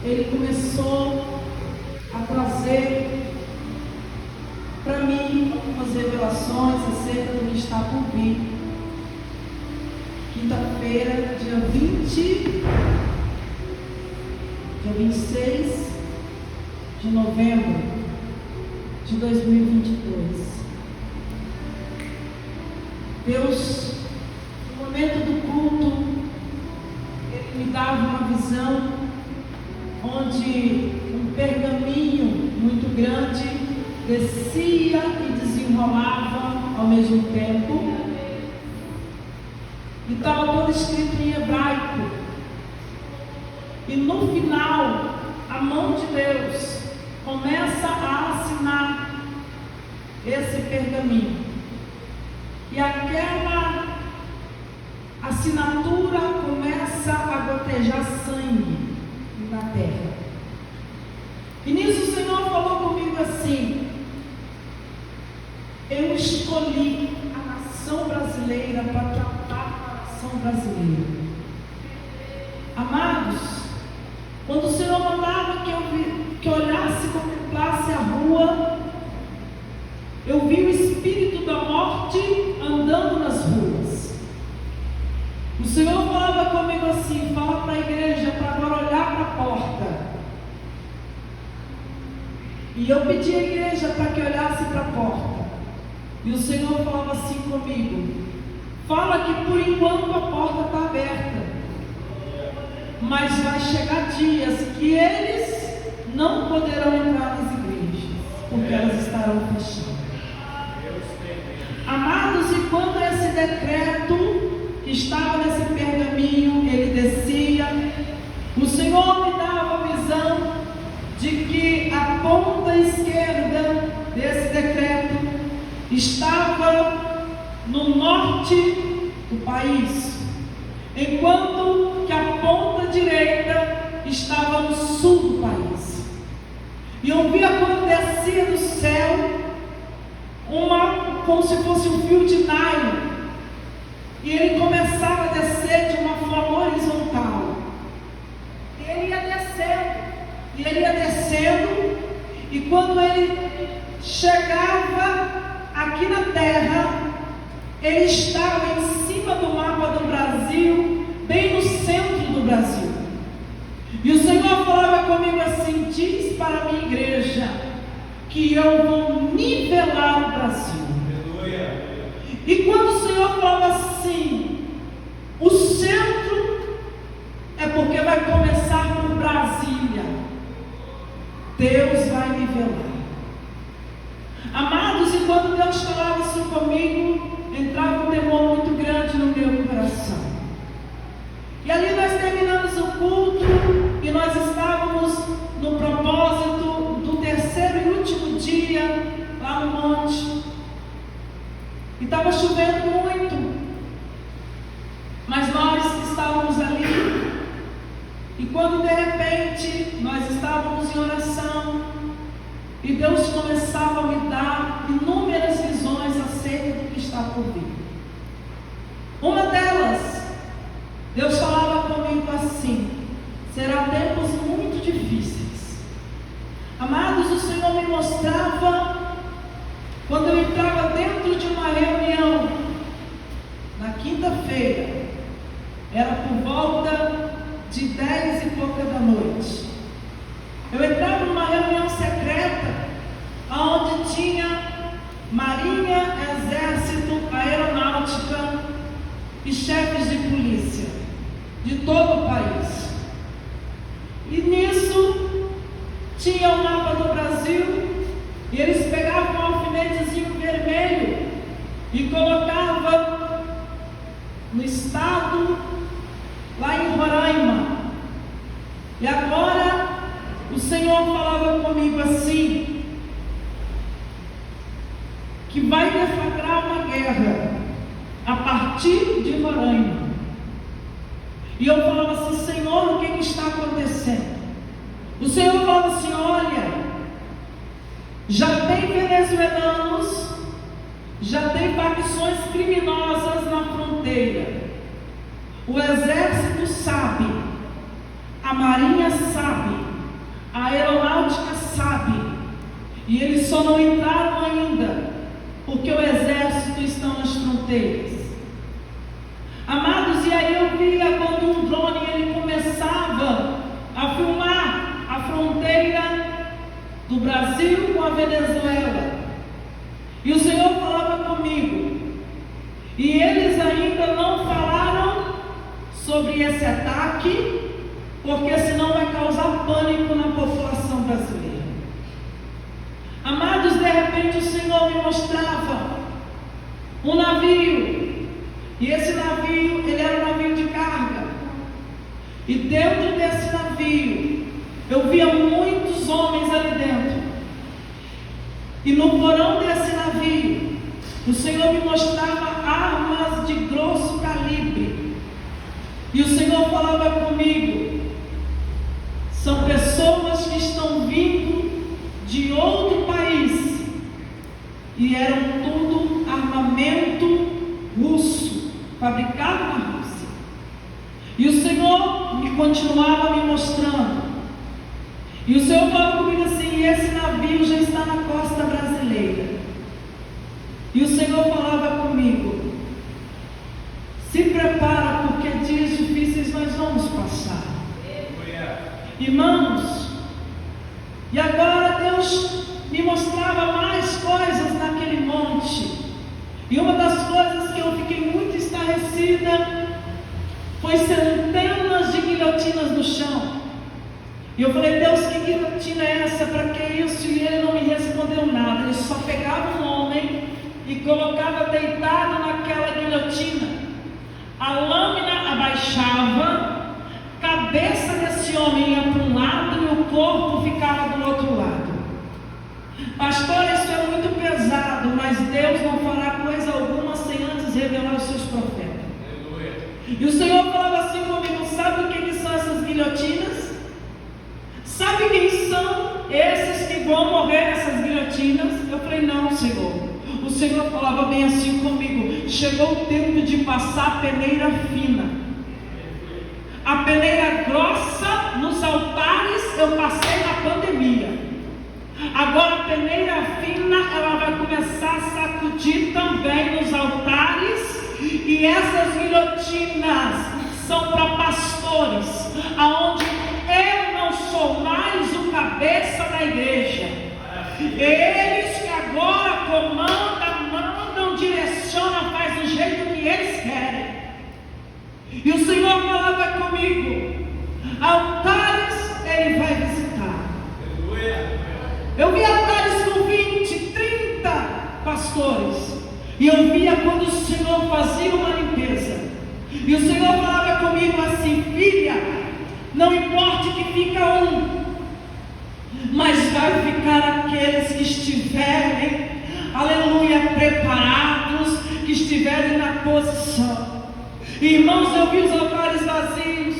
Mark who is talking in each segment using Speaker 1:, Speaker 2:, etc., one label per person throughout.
Speaker 1: Ele começou a trazer para mim algumas revelações acerca do que está por vir. Quinta-feira, dia 26 de novembro de 2022. Deus, no momento do culto, Ele me dava uma visão onde um pergaminho muito grande descia e desenrolava ao mesmo tempo, e estava todo escrito em hebraico, e no final a mão de Deus começa a assinar esse pergaminho, e aquela assinatura começa a gotejar sangue na terra. E nisso o Senhor falou comigo assim: eu escolhi a nação brasileira para tratar a nação brasileira. Amados, quando o Senhor mandava que eu olhasse e contemplasse a rua, eu vi o espírito da morte andando nas ruas. O Senhor falava comigo assim: fala para a igreja para agora olhar para a porta. E eu pedi à igreja para que olhasse para a porta. E o Senhor falava assim comigo: fala que por enquanto a porta está aberta, mas vai chegar dias que eles não poderão entrar nas igrejas, porque elas estarão fechadas. Amados, e quando esse decreto que estava nesse pergaminho, ele descia, o Senhor me dava a visão de que a ponta esquerda desse decreto estava no norte do país, enquanto que a ponta direita estava no sul do país. E eu via quando descia do céu como se fosse um fio de nylon, e ele começava a descer de uma forma horizontal. E ele ia descendo, e quando ele chegava aqui na terra, ele estava em cima do mapa do Brasil, bem no centro do Brasil. E o Senhor falava comigo assim: diz para a minha igreja que eu vou nivelar o Brasil. E quando o Senhor falava assim, o centro é porque vai começar por Brasília, Deus vai nivelar. Amados, e quando Deus falava isso comigo, entrava um temor muito grande no meu coração. E ali nós terminamos o culto, e nós estávamos no propósito do terceiro e último dia lá no monte. E estava chovendo muito, mas nós estávamos ali, e quando de repente nós estávamos em oração, e Deus começava a me dar inúmeras visões acerca do que está por vir. Uma delas, Deus falava comigo assim: será tempos muito difíceis. Amados, o Senhor me mostrava quando eu entrava dentro de uma reunião na quinta-feira, era por volta de 10 e pouca da noite. Eu entrava numa reunião secreta, onde tinha Marinha, Exército, Aeronáutica e chefes de polícia de todo o país. E nisso tinha o mapa do Brasil, e eles pegavam um alfinetezinho vermelho e colocavam no estado, lá em Roraima. E agora o Senhor falava comigo assim, que vai deflagrar uma guerra a partir de Roraima. E eu falava assim: Senhor, o que está acontecendo? O Senhor falava assim: olha, já tem venezuelanos, já tem facções criminosas na fronteira. O exército sabe, a marinha sabe, só não entraram ainda, porque o exército está nas fronteiras. Amados, e aí eu via quando um drone ele começava a filmar a fronteira do Brasil com a Venezuela. E o Senhor falava comigo. E eles ainda não falaram sobre esse ataque, porque senão vai causar pânico na população brasileira. Amados, de repente o Senhor me mostrava um navio. E esse navio, ele era um navio de carga. E dentro desse navio, eu via muitos homens ali dentro. E no porão desse navio, o Senhor me mostrava armas de grosso calibre. E o Senhor falava comigo: são pessoas que estão vindo de outro país. E eram tudo armamento russo, fabricado na Rússia. E o Senhor me continuava me mostrando. E o Senhor falava comigo assim: esse navio já está na costa brasileira. E o Senhor falava comigo: se prepara, porque dias difíceis nós vamos passar. Irmãos, e agora Deus me mostrava mais coisas naquele monte. E uma das coisas que eu fiquei muito estarrecida foi centenas de guilhotinas no chão. E eu falei: Deus, que guilhotina é essa? Para que isso? E ele não me respondeu nada. Ele só pegava um homem e colocava deitado naquela guilhotina. A lâmina abaixava, a cabeça desse homem ia para um lado e o corpo ficava do outro lado. Pastor, isso é muito pesado, mas Deus não fará coisa alguma sem antes revelar os seus profetas. Aleluia. E o Senhor falava assim comigo: sabe o que são essas guilhotinas? Sabe quem são esses que vão morrer nessas guilhotinas? Eu falei: não, Senhor. O Senhor falava bem assim comigo: chegou o tempo de passar a peneira fina. A peneira grossa nos altares eu passei na pandemia. Agora a peneira fina ela vai começar a sacudir também nos altares. E essas guilhotinas são para pastores, aonde eu não sou mais o cabeça da igreja. Eles que agora comandam, mandam, direcionam, faz do jeito que eles querem. E o Senhor falava comigo: altares Ele vai visitar. Eu vi altares com 20, 30 pastores. E eu via quando o Senhor fazia uma limpeza. E o Senhor falava comigo assim: filha, não importa que fica um, mas vai ficar aqueles que estiverem, aleluia, preparados, que estiverem na posição. Irmãos, eu vi os altares vazios.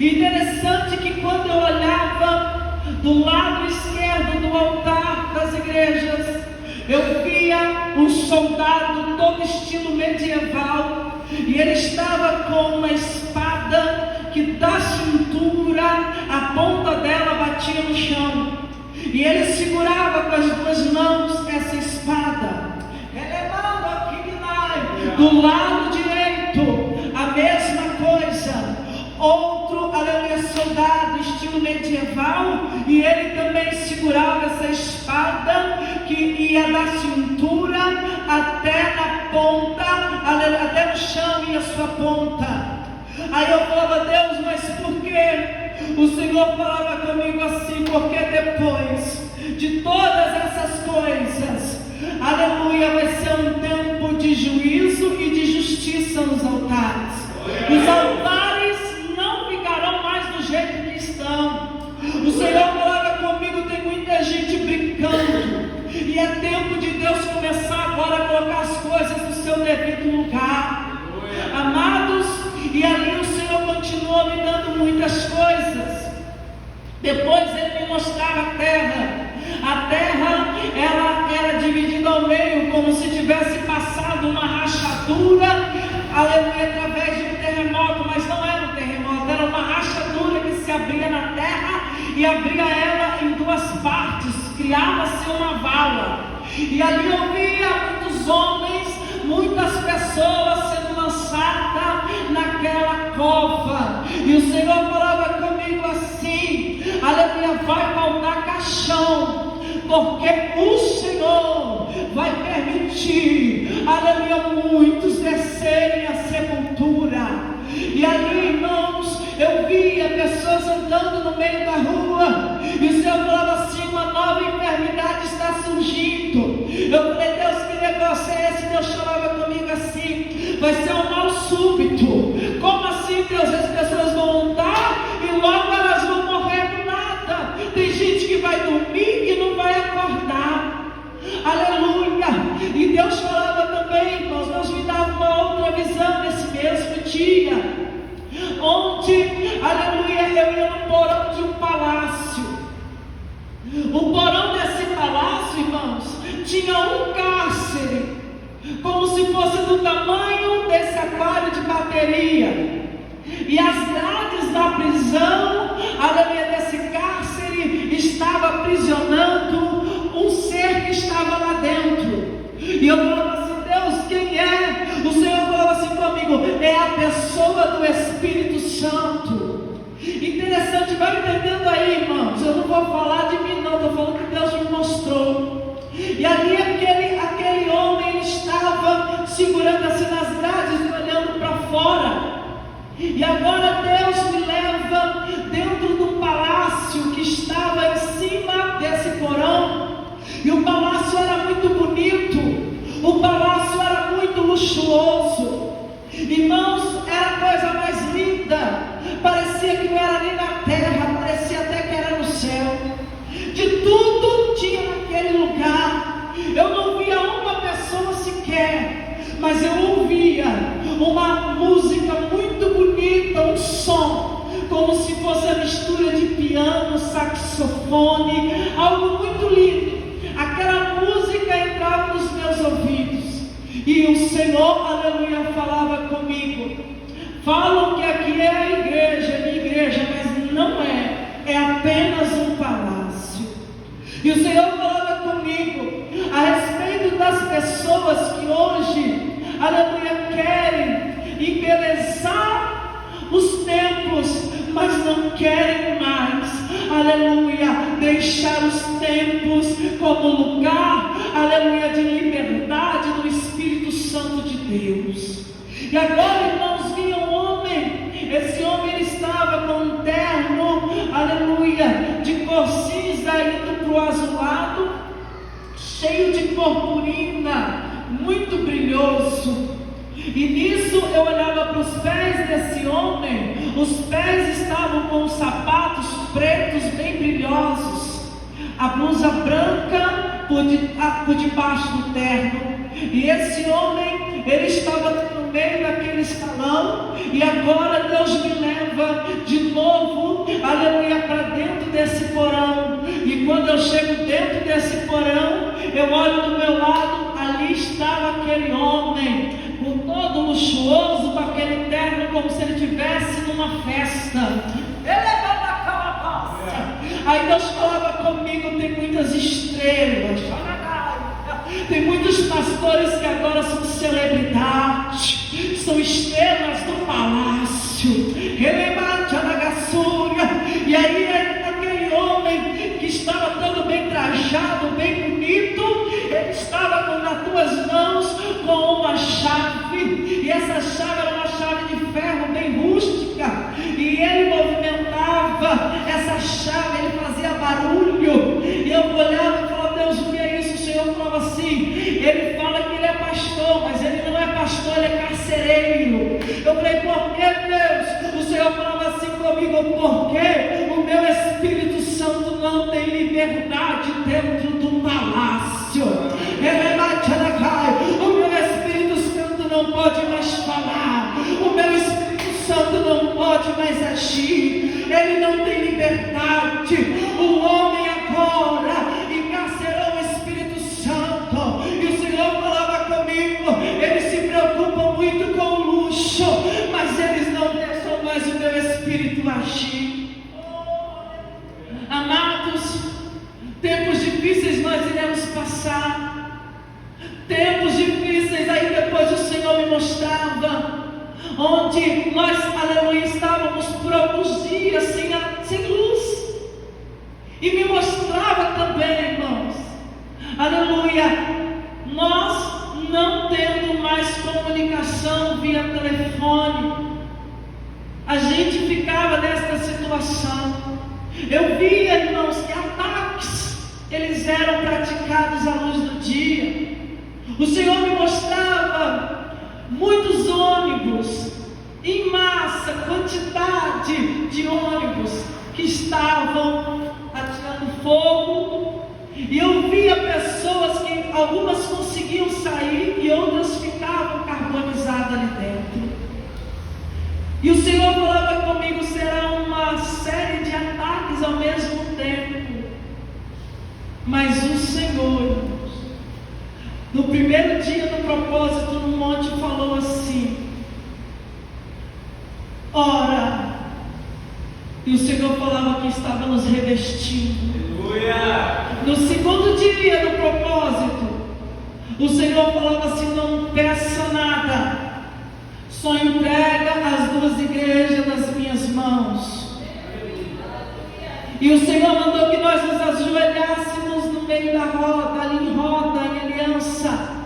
Speaker 1: Interessante que quando eu olhava do lado esquerdo do altar das igrejas, eu via um soldado todo estilo medieval, e ele estava com uma espada que da cintura a ponta dela batia no chão, e ele segurava com as duas mãos essa espada. Do lado direito a mesma coisa, outro, aleluia, soldado estilo medieval, e ele também segurava essa espada que ia da cintura até a ponta, aleluia, até no chão ia a sua ponta. Aí eu falava: Deus, mas por quê? O Senhor falava comigo assim: porque depois de todas essas coisas, aleluia, vai ser um tempo de juízo e de justiça nos altares. Os altares não ficarão mais do jeito que estão. O Senhor falava comigo: tem muita gente brincando, e é tempo de Deus começar agora a colocar as coisas no seu devido lugar. Amados, e ali o Senhor continuou me dando muitas coisas. Depois Ele me mostrava a terra. A terra, ela era dividida ao meio, como se tivesse passado uma rachadura, aleluia, através de um terremoto. Mas não era um terremoto, era uma rachadura que se abria na terra, e abria ela em duas partes, criava-se uma vala, e ali eu via muitos homens, muitas pessoas sendo lançadas naquela cova, e o Senhor falava comigo assim: aleluia, vai faltar caixão, porque o Senhor vai permitir, aleluia, muitos descerem a sepultura. E ali, irmãos, eu via pessoas andando no meio da rua, e o Senhor falava assim: uma nova enfermidade está surgindo. Eu falei: Deus, que negócio é esse? Deus falava comigo assim: vai ser um mal súbito. Como assim, Deus? As pessoas vão andar e logo elas vão morrer do nada. Tem gente que vai dormir e não vai acordar. Aleluia. E Deus falava também, irmãos, Deus me dava uma outra visão nesse mesmo dia, onde, aleluia, eu ia no porão de um palácio. O porão desse palácio, irmãos, tinha um cárcere, como se fosse do tamanho desse aquário de bateria, e as grades da prisão, aleluia, desse cárcere estava aprisionando um ser que estava lá dentro. E eu falava assim: Deus, quem é? O Senhor falava assim comigo: é a pessoa do Espírito Santo. Interessante, vai entendendo aí, irmãos. Eu não vou falar de mim não, estou falando que Deus me mostrou. E ali aquele homem, ele estava segurando assim nas grades e olhando para fora. E agora Deus me leva dentro do palácio que estava em cima desse porão. E o palácio era muito bonito, o palácio era muito luxuoso. Irmãos, era a coisa mais linda. Parecia que não era nem na terra, parecia até que era no céu. De tudo tinha naquele lugar. Eu não via uma pessoa sequer, mas eu ouvia uma música muito bonita, um som, como se fosse a mistura de piano, saxofone, algo muito lindo. Aquela música entrava nos meus ouvidos, e o Senhor, aleluia, falava comigo: falam que aqui é a igreja, minha igreja, mas não é apenas um palácio. E o Senhor falava comigo a respeito das pessoas que hoje, aleluia, querem embelezar os templos, mas não querem mais, aleluia, deixar os templos como lugar, aleluia, de liberdade do Espírito Santo de Deus. E agora, irmãos, vinha um homem. Esse homem, ele estava com um terno, aleluia, de cor cinza indo para o azulado, cheio de purpurina, muito brilhoso. E nisso eu olhava para os pés desse homem. Os pés estavam com sapatos pretos bem brilhosos, a blusa branca por debaixo do terno. E esse homem, ele estava no meio daquele salão. E agora Deus me leva de novo, aleluia, para dentro desse porão. E quando eu chego dentro desse porão, eu olho do meu lado, ali estava aquele homem, com todo luxuoso, com aquele terno, como se ele estivesse numa festa. Aí Deus falava comigo: tem muitas estrelas, tem muitos pastores que agora são celebridades, são estrelas do palácio. E aí aquele homem que estava todo bem trajado, bem bonito, ele estava nas duas mãos com uma chave, e essa chave era uma chave de ferro bem rústica, e ele movimentava essa chave, ele fazia barulho, e eu olhava e falava: Deus, o que é isso? O Senhor falava assim: ele fala que ele é pastor, mas ele não é pastor, ele é carcereiro. Eu falei: por que, Deus? O Senhor falava assim comigo: porque o meu Espírito Santo não tem liberdade dentro do palácio. O meu Espírito Santo não pode mais falar, o meu Espírito Santo não pode mais agir, ele não tem liberdade. O homem agora encarcerou o Espírito Santo, e o Senhor falava comigo: eles se preocupam muito com o luxo, mas eles não deixam mais o meu Espírito agir. amados, tempos difíceis nós iremos passar. Tempos difíceis, aí depois o Senhor me mostrava, onde nós, aleluia, estávamos por alguns dias sem luz. E me mostrava também, irmãos, aleluia, nós não tendo mais comunicação via telefone. A gente ficava nesta situação. Eu via, irmãos, que ataques, eles eram praticados à luz do dia. O Senhor me mostrava muitos ônibus, em massa, quantidade de ônibus que estavam atirando fogo. E eu via pessoas que algumas conseguiam sair e outras ficavam carbonizadas ali dentro. E o Senhor falava comigo, será uma série de ataques ao mesmo tempo. Mas o Senhor, irmãos, no primeiro dia do propósito no monte, falou assim: ora. E o Senhor falava que estava nos revestindo. Aleluia. No segundo dia do propósito, o Senhor falava assim: não peça nada, só entrega as duas igrejas nas minhas mãos. E o Senhor mandou que nós nos ajoelhássemos no meio da roda, ali em roda, em aliança.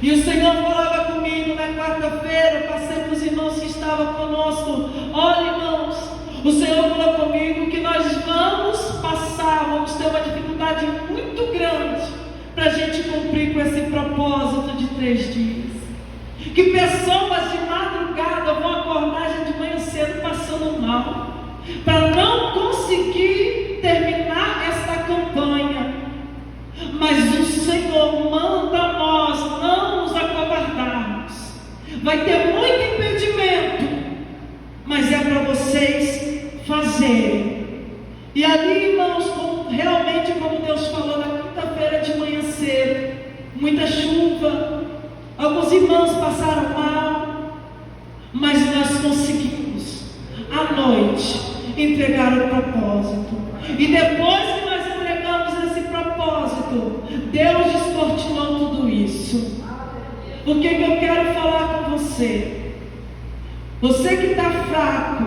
Speaker 1: E o Senhor falava comigo na quarta-feira, eu passei para os irmãos que estavam conosco: olha, irmãos, o Senhor falou comigo que nós vamos ter uma dificuldade muito grande para a gente cumprir com esse propósito de 3 dias. Que pessoas de madrugada vão acordar já de manhã cedo passando mal, para não conseguir terminar esta campanha. Mas o Senhor manda nós não nos acovardarmos. Vai ter muito impedimento, mas é para vocês fazerem. E ali, irmãos, realmente como Deus falou na quinta-feira de manhã cedo, muita chuva, alguns irmãos passaram mal, mas nós conseguimos à noite entregar o propósito. E depois que nós entregamos esse propósito, Deus descortinou tudo isso. O que eu quero falar com você? Você que está fraco,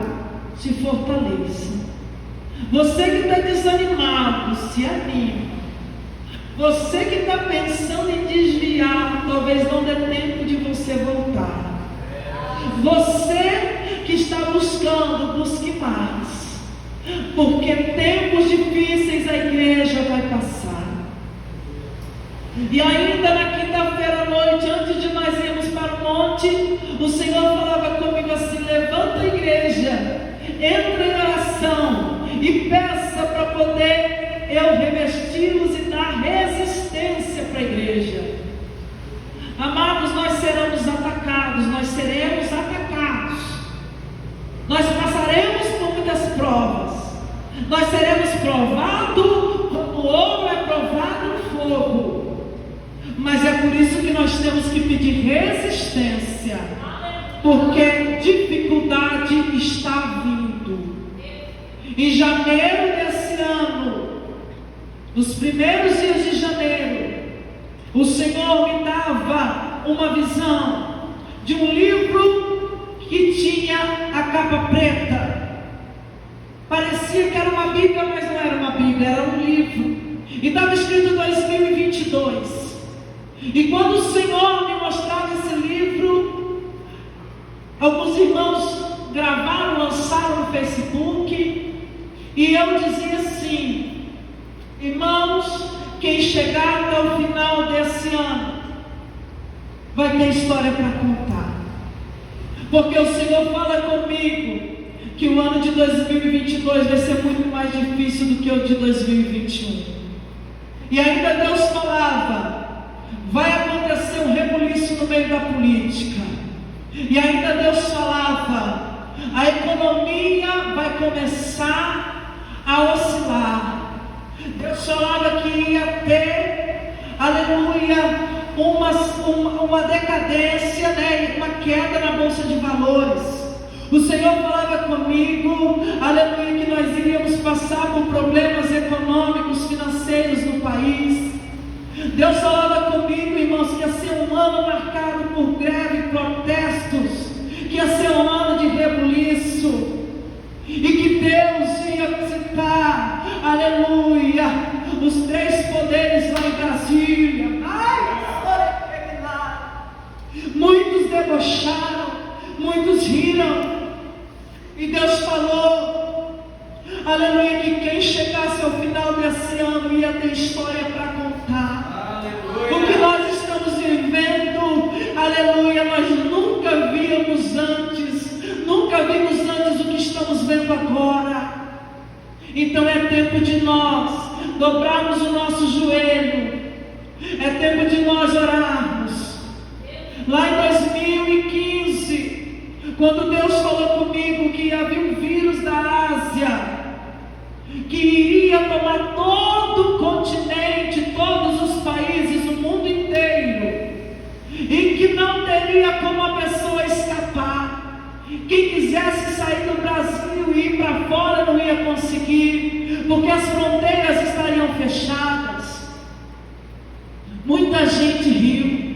Speaker 1: se fortaleça. Você que está desanimado, se anime. Você que está pensando em desviar, talvez não dê tempo de você voltar. Você que está buscando, busque mais. Porque tempos difíceis a igreja vai passar. E ainda na quinta-feira à noite, antes de nós irmos para o monte, o Senhor falava comigo assim: levanta a igreja, entra em oração e peça para poder eu revesti-los e dar resistência para a igreja. Amados, nós seremos atacados, nós passaremos por muitas provas, nós seremos provados como o ouro é provado no fogo. Mas é por isso que nós temos que pedir resistência, porque dificuldade está vindo. Em janeiro desse ano, nos primeiros dias de janeiro, o Senhor me dava uma visão de um livro que tinha a capa preta. Parecia que era uma Bíblia, mas não era uma Bíblia, era um livro. E estava escrito 2022. E quando o Senhor me mostrava esse livro, alguns irmãos gravaram, lançaram no Facebook. E eu dizia assim: irmãos, quem chegar até o final desse ano vai ter história para contar. Porque o Senhor fala comigo que o ano de 2022 vai ser muito mais difícil do que o de 2021. E ainda Deus falava: vai acontecer um rebuliço no meio da política. E ainda Deus falava: a economia vai começar a oscilar. Deus falava que ia ter, aleluia, uma decadência, né, uma queda na bolsa de valores. O Senhor falava comigo, aleluia, que nós iríamos passar por problemas financeiros no país. Deus falava comigo, irmãos, que ia ser um ano marcado por greve e protestos, que ia ser um ano de rebuliço, e que Deus ia visitar, aleluia, os 3 poderes lá em Brasília. Muitos debocharam, muitos riram, e Deus falou, aleluia, que quem chegasse ao final desse ano ia ter história para contar. Aleluia. O que nós estamos vivendo, aleluia, nós nunca vimos antes o que estamos vendo agora. Então é tempo de nós dobrarmos o nosso joelho, é tempo de nós orarmos. Lá em 2015, quando Deus falou comigo que havia um vírus da Ásia, que iria tomar todo o continente, todos os países, o mundo inteiro, e que não teria como a pessoa escapar. Quem quisesse sair do Brasil e ir para fora não ia conseguir, porque as fronteiras estariam fechadas. Muita gente riu.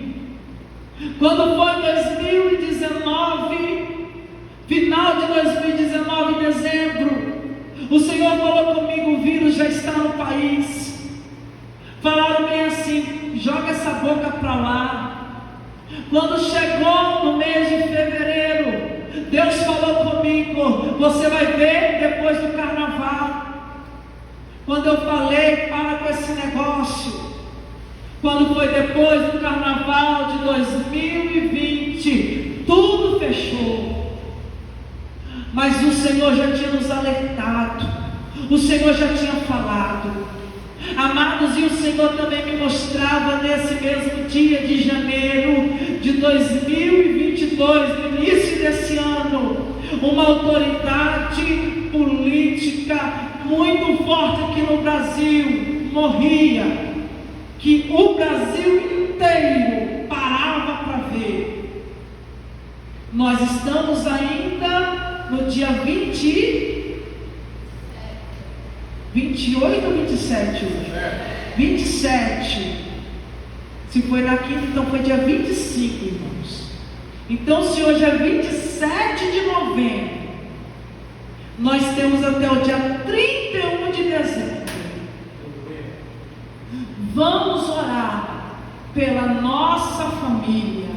Speaker 1: Quando foi 2019, final de 2019, dezembro, o Senhor falou comigo, o vírus já está no país. Falaram bem assim, joga essa boca para lá. Quando chegou no mês de fevereiro, Deus falou comigo, você vai ver depois do carnaval. Quando eu falei, para com esse negócio. Quando foi depois do carnaval de 2020, tudo fechou. Mas o Senhor já tinha nos alertado, o Senhor já tinha falado. Amados, e o Senhor também me mostrava nesse mesmo dia de janeiro de 2022, no início desse ano, uma autoridade política muito forte aqui no Brasil morria, que o Brasil inteiro parava para ver. Nós estamos ainda no dia 28 ou 27 hoje? 27. Se foi na quinta, então foi dia 25, irmãos. Então, se hoje é 27 de novembro, nós temos até o dia 31 de dezembro. Vamos orar pela nossa família.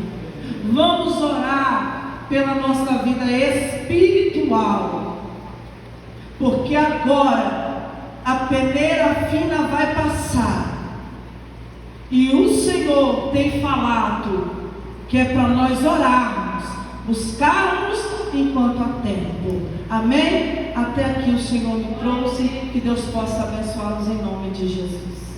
Speaker 1: Vamos orar pela nossa vida espiritual. Porque agora a peneira fina vai passar. E o Senhor tem falado que é para nós orarmos, buscarmos enquanto há tempo. Amém? Até aqui o Senhor me trouxe. Que Deus possa abençoá-los em nome de Jesus.